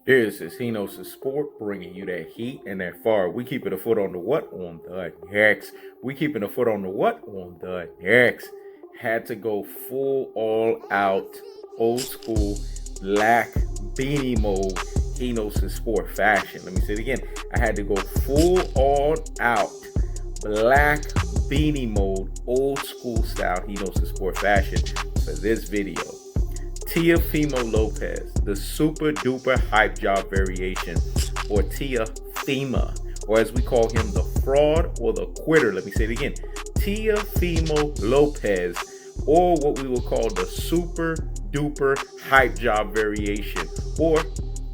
This is Hino's Sport bringing you that heat and that fire. We keeping a foot on the what? On the next. We keeping a foot on the what? On the next. Had to go full all out, old school, black beanie mode, Hino's Sport fashion. Let me say it again. I had to go full all out, black beanie mode, old school style Hino's Sport fashion for this video. Teofimo Lopez, the super duper hype job variation, or Teofimo, or as we call him, the fraud or the quitter. Let me say it again. Teofimo Lopez, or what we will call the super duper hype job variation, or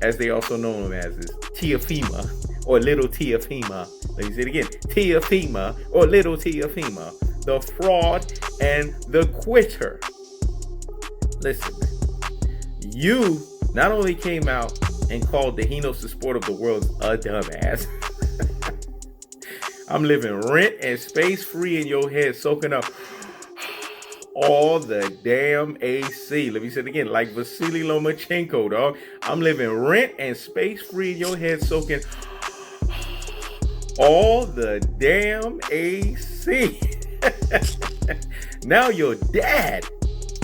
as they also know him as is Teofimo, or little Teofimo. Let me say it again. Teofimo, or little Teofimo, the fraud and the quitter. Listen, man. You not only came out and called the Hino's Sport of the world a dumbass. I'm living rent and space free in your head, soaking up all the damn AC. Let me say it again, like Vasiliy Lomachenko, dog. I'm living rent and space free in your head, soaking all the damn AC. Now your dad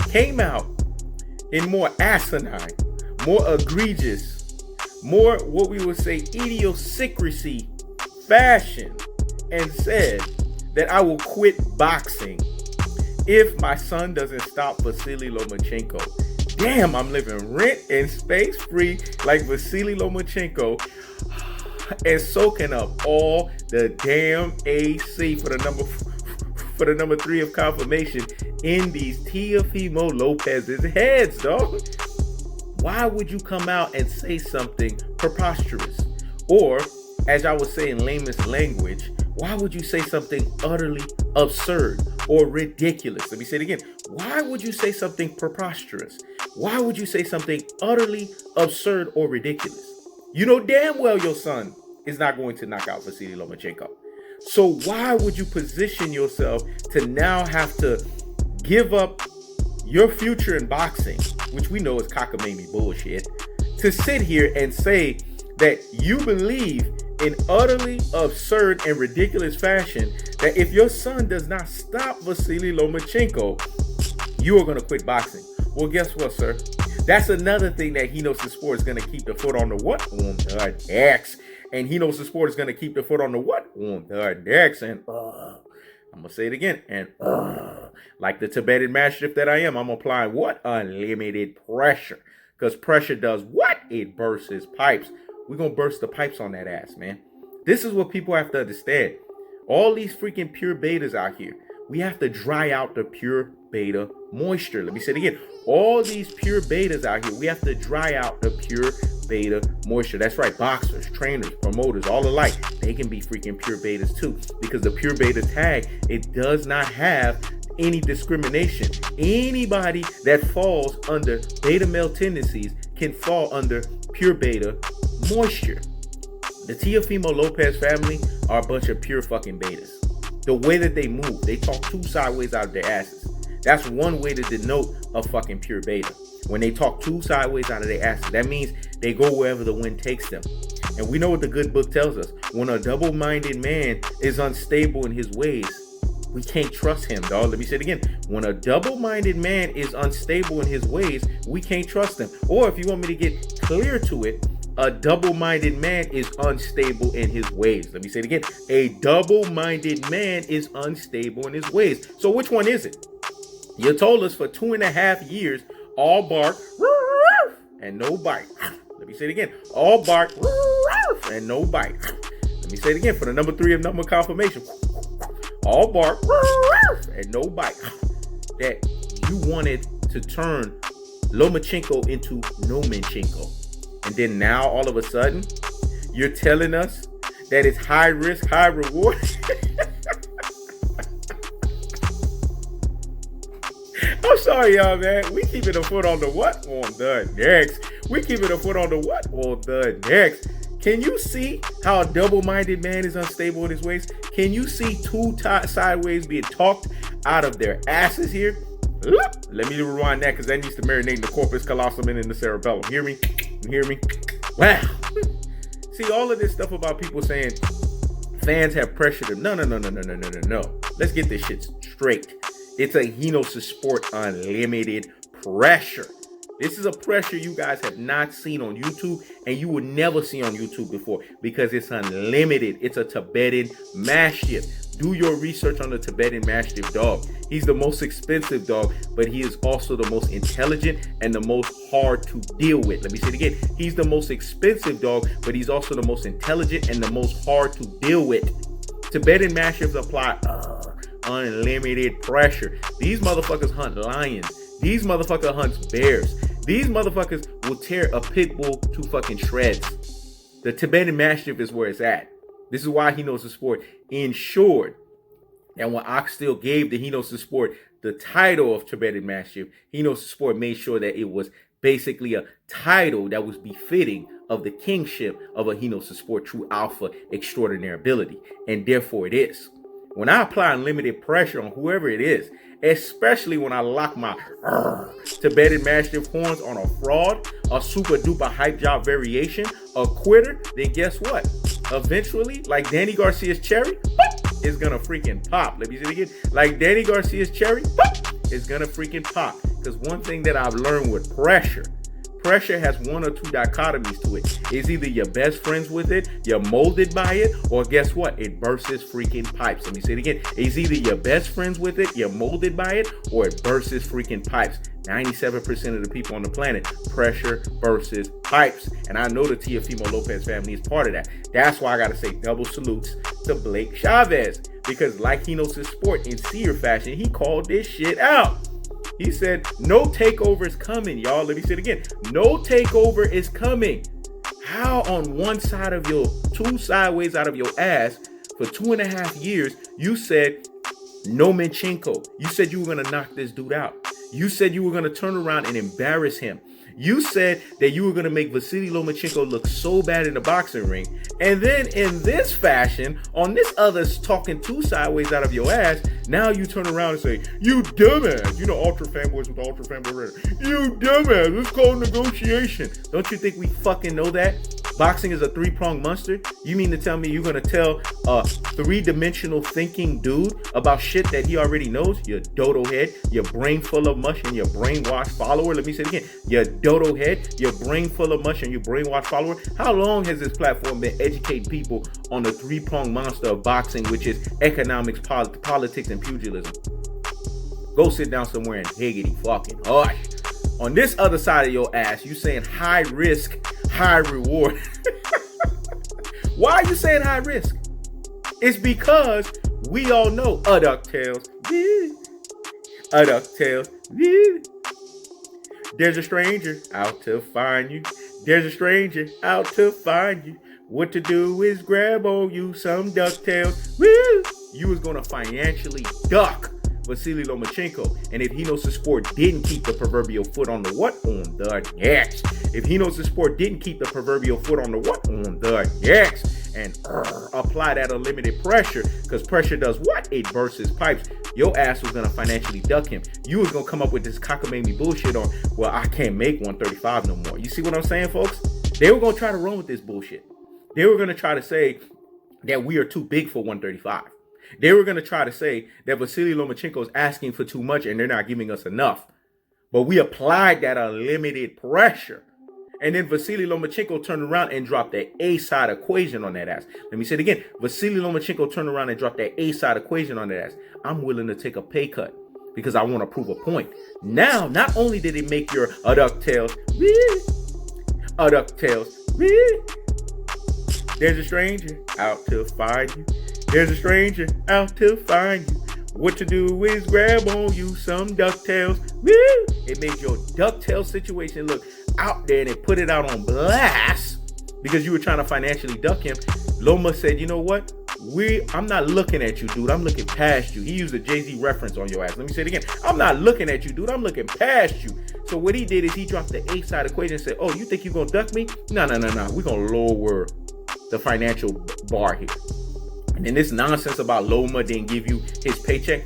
came out in more asinine, more egregious, more what we would say idiosyncrasy fashion, and said that I will quit boxing if my son doesn't stop Vasiliy Lomachenko. Damn, I'm living rent and space free like Vasiliy Lomachenko and soaking up all the damn AC for the number 3 of confirmation in these Teofimo Lopez's heads, dog. Why would you come out and say something preposterous? Or, as I would say in layman's language, why would you say something utterly absurd or ridiculous? Let me say it again. Why would you say something preposterous? Why would you say something utterly absurd or ridiculous? You know damn well your son is not going to knock out Vasiliy Lomachenko. So why would you position yourself to now have to give up your future in boxing, which we know is cockamamie bullshit, to sit here and say that you believe in utterly absurd and ridiculous fashion that if your son does not stop Vasiliy Lomachenko, you are going to quit boxing? Well, guess what, sir? That's another thing that Hino's Sport is going to keep the foot on the what? On the X. And Hino's Sport is going to keep the foot on the what? On the X. And I'm going to say it again. And like the Tibetan mastiff that I am, I'm applying what? Unlimited pressure. Because pressure does what? It bursts its pipes. We're going to burst the pipes on that ass, man. This is what people have to understand. All these freaking pure betas out here, we have to dry out the pure beta moisture. Let me say it again. All these pure betas out here, we have to dry out the pure beta moisture. That's right. Boxers, trainers, promoters, all alike, they can be freaking pure betas too. Because the pure beta tag, it does not have any discrimination. Anybody that falls under beta male tendencies can fall under pure beta moisture. The Teofimo Lopez family are a bunch of pure fucking betas. The way that they move, they talk too sideways out of their asses. That's one way to denote a fucking pure beta. When they talk too sideways out of their asses, that means they go wherever the wind takes them. And we know what the good book tells us. When a double-minded man is unstable in his ways, we can't trust him, dog. Let me say it again. When a double-minded man is unstable in his ways, we can't trust him. Or if you want me to get clear to it, a double-minded man is unstable in his ways. Let me say it again. A double-minded man is unstable in his ways. So which one is it? You told us for 2.5 years, all bark and no bite. Let me say it again. All bark and no bite. Let me say it again for the number 3 of number confirmation. All bark and no bite. That you wanted to turn Lomachenko into Nomenchenko. And then now all of a sudden, you're telling us that it's high risk, high reward. I'm sorry, y'all, man. We keeping a foot on the what? On the next. We keeping a foot on the what? On the next. Can you see how a double-minded man is unstable in his ways? Can you see two sideways being talked out of their asses here? Let me rewind that because that needs to marinate in the corpus callosum and in the cerebellum. Hear me? You hear me? Wow. See, all of this stuff about people saying fans have pressured him. No. Let's get this shit straight. It's a Hinosis Sport unlimited pressure. This is a pressure you guys have not seen on YouTube, and you will never see on YouTube before, because it's unlimited. It's a Tibetan Mastiff. Do your research on the Tibetan Mastiff dog. He's the most expensive dog, but he is also the most intelligent and the most hard to deal with. Let me say it again. He's the most expensive dog, but he's also the most intelligent and the most hard to deal with. Tibetan Mastiffs apply unlimited pressure. These motherfuckers hunt lions. These motherfuckers hunt bears. These motherfuckers will tear a pit bull to fucking shreds. The Tibetan Mastiff is where it's at. This is why Hinosis Sport ensured. And when Oxtail gave the Hinosis Sport the title of Tibetan Mastiff, Hinosis Sport made sure that it was basically a title that was befitting of the kingship of a Hinosis Sport true alpha extraordinary ability. And therefore it is. When I apply unlimited pressure on whoever it is, especially when I lock my Tibetan Mastiff horns on a fraud, a super duper hype job variation, a quitter, then guess what? Eventually, like Danny Garcia's cherry, is gonna freaking pop. Let me say it again. Like Danny Garcia's cherry, is gonna freaking pop. Because one thing that I've learned with pressure has one or two dichotomies to it. It's either you're best friends with it, you're molded by it, or guess what? It bursts freaking pipes. Let me say it again. It's either you're best friends with it, you're molded by it, or it bursts freaking pipes. 97% of the people on the planet, pressure bursts pipes. And I know the Teofimo Lopez family is part of that. That's why I gotta say double salutes to Blake Chavez. Because like Hinosis Sport in seer fashion, he called this shit out. He said, no takeover is coming, y'all. Let me say it again. No takeover is coming. How on one side of your, two sideways out of your ass for 2.5 years, you said, no Menchenko. You said you were going to knock this dude out. You said you were going to turn around and embarrass him. You said that you were going to make Vasiliy Lomachenko look so bad in the boxing ring. And then in this fashion, on this other talking two sideways out of your ass, now you turn around and say, you dumbass. You know, ultra fanboys with ultra fanboy rhetoric. You dumbass. It's called negotiation. Don't you think we fucking know that? Boxing is a three-pronged monster. You mean to tell me you're going to tell a three-dimensional thinking dude about shit that he already knows? You dodo head, your brain full of mush, and your brainwashed follower. Let me say it again. You dodo head, your brain full of mush, and your brainwashed follower. How long has this platform been educating people on the three-pronged monster of boxing, which is economics, politics, and pugilism? Go sit down somewhere and higgity fucking hush. On this other side of your ass, you saying high risk, high reward. Why are you saying high risk? It's because we all know DuckTales. DuckTales. There's a stranger out to find you. There's a stranger out to find you. What to do is grab on you some DuckTales. You was gonna financially duck Vasiliy Lomachenko. And if Hinosis Sport didn't keep the proverbial foot on the what? On the next. If Hinosis Sport didn't keep the proverbial foot on the what? On the next. And apply that unlimited pressure, because pressure does what? It bursts his pipes. Your ass was going to financially duck him. You was going to come up with this cockamamie bullshit on, well, I can't make 135 no more. You see what I'm saying, folks? They were going to try to run with this bullshit. They were going to try to say that we are too big for 135. They were going to try to say that Vasiliy Lomachenko is asking for too much and they're not giving us enough. But we applied that unlimited pressure. And then Vasiliy Lomachenko turned around and dropped that A-side equation on that ass. Let me say it again. Vasiliy Lomachenko turned around and dropped that A-side equation on that ass. I'm willing to take a pay cut because I want to prove a point. Now, not only did it make your DuckTales, there's a stranger out to find you. There's a stranger out to find you. What to do is grab on you some DuckTales. It made your DuckTales situation look out there and it put it out on blast because you were trying to financially duck him. Loma said, you know what? I'm not looking at you, dude. I'm looking past you. He used a Jay-Z reference on your ass. Let me say it again. I'm not looking at you, dude. I'm looking past you. So what he did is he dropped the A-side equation and said, oh, you think you're going to duck me? No. We're going to lower the financial bar here. And then this nonsense about Loma didn't give you his paycheck.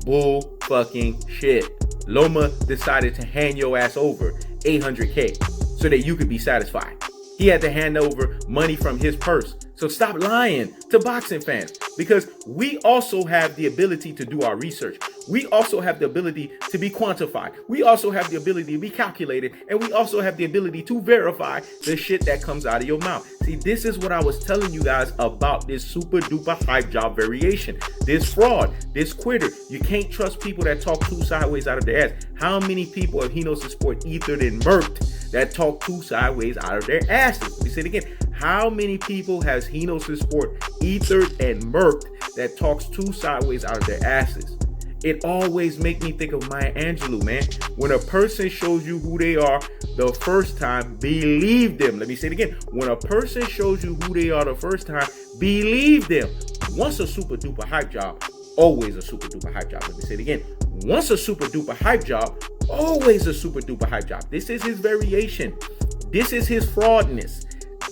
Bull fucking shit. Loma decided to hand your ass over $800K so that you could be satisfied. He had to hand over money from his purse. So stop lying to boxing fans, because we also have the ability to do our research. We also have the ability to be quantified. We also have the ability to be calculated. And we also have the ability to verify the shit that comes out of your mouth. See, this is what I was telling you guys about this super duper hype job variation. This fraud, this quitter. You can't trust people that talk too sideways out of their ass. How many people have Hino's Sport ethered and murked that talk too sideways out of their asses? Let me say it again. How many people has Hino's Sport ethered and murked that talks too sideways out of their asses? It always make me think of Maya Angelou, man. When a person shows you who they are the first time, believe them. Let me say it again. When a person shows you who they are the first time, believe them. Once a super duper hype job, always a super duper hype job. Let me say it again. Once a super duper hype job, always a super duper hype job. This is his variation. This is his fraudness.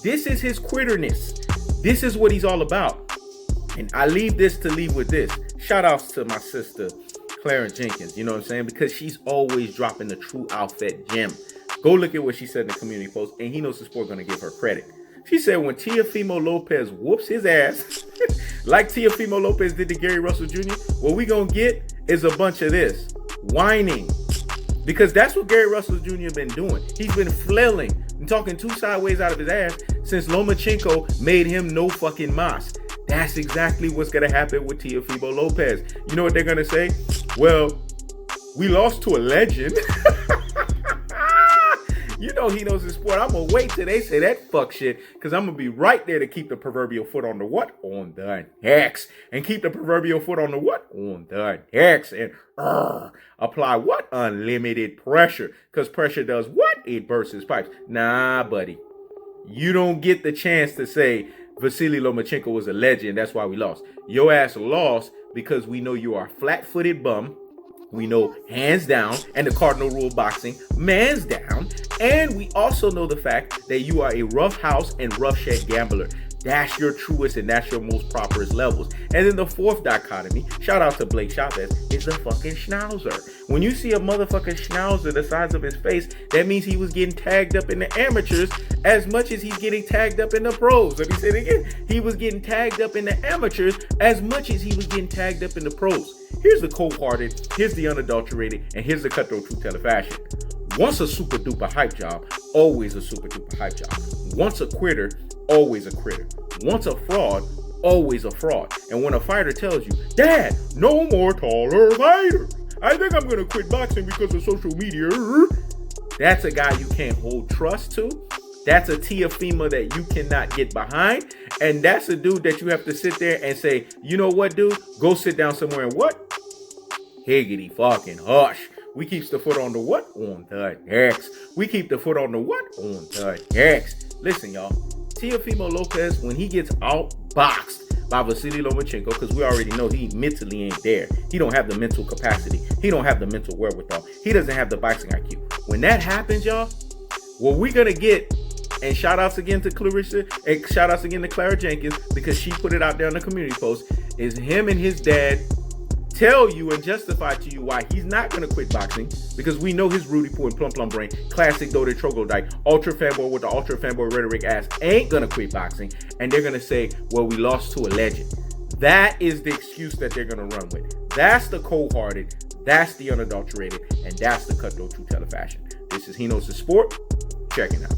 This is his quitterness. This is what he's all about. And I leave with this. Shout outs to my sister, Clara Jenkins. You know what I'm saying? Because she's always dropping the true outfit gem. Go look at what she said in the community post, and Hino's Sport going to give her credit. She said when Teofimo Lopez whoops his ass, like Teofimo Lopez did to Gary Russell Jr., what we going to get is a bunch of this. Whining. Because that's what Gary Russell Jr. been doing. He's been flailing and talking too sideways out of his ass since Lomachenko made him no fucking mas. That's exactly what's going to happen with Teofimo Lopez. You know what they're going to say? Well, we lost to a legend. You know he knows his sport. I'm going to wait till they say that fuck shit, because I'm going to be right there to keep the proverbial foot on the what? On the X. And keep the proverbial foot on the what? On the X. And apply what? Unlimited pressure. Because pressure does what? It bursts his pipes. Nah, buddy. You don't get the chance to say Vasiliy Lomachenko was a legend. That's why we lost. Your ass lost because we know you are a flat-footed bum. We know hands down, and the cardinal rule of boxing, man's down. And we also know the fact that you are a rough house and rough shed gambler. That's your truest and that's your most properest levels. And then the fourth dichotomy, shout out to Blake Chavez, is the fucking schnauzer. When you see a motherfucking schnauzer the size of his face, that means he was getting tagged up in the amateurs as much as he's getting tagged up in the pros. Let me say it again. He was getting tagged up in the amateurs as much as he was getting tagged up in the pros. Here's the cold-hearted, here's the unadulterated, and here's the cutthroat true teller fashion. Once a super duper hype job, always a super duper hype job. Once a quitter, always a critter. Once a fraud, always a fraud. And when a fighter tells you, Dad, no more taller fighters, I think I'm going to quit boxing because of social media, that's a guy you can't hold trust to. That's a Teofimo that you cannot get behind. And that's a dude that you have to sit there and say, you know what, dude? Go sit down somewhere and what? Higgity fucking hush. We keeps the foot on the what? On the X. We keep the foot on the what? On the X. Listen, y'all. Teofimo Lopez, when he gets outboxed by Vasiliy Lomachenko, because we already know he mentally ain't there. He don't have the mental capacity. He don't have the mental wherewithal. He doesn't have the boxing IQ. When that happens, y'all, what we're going to get, and shout outs again to Clarissa, and shout outs again to Clara Jenkins, because she put it out there on the community post, is him and his dad tell you and justify to you why he's not going to quit boxing, because we know his Rudy Poo and Plum Plum Brain, classic Dode Troglodyte, ultra fanboy with the ultra fanboy rhetoric ass ain't going to quit boxing, and they're going to say, well, we lost to a legend. That is the excuse that they're going to run with. That's the cold-hearted, that's the unadulterated, and that's the cutthroat true teller fashion. This is Hino's Sport. Checking out.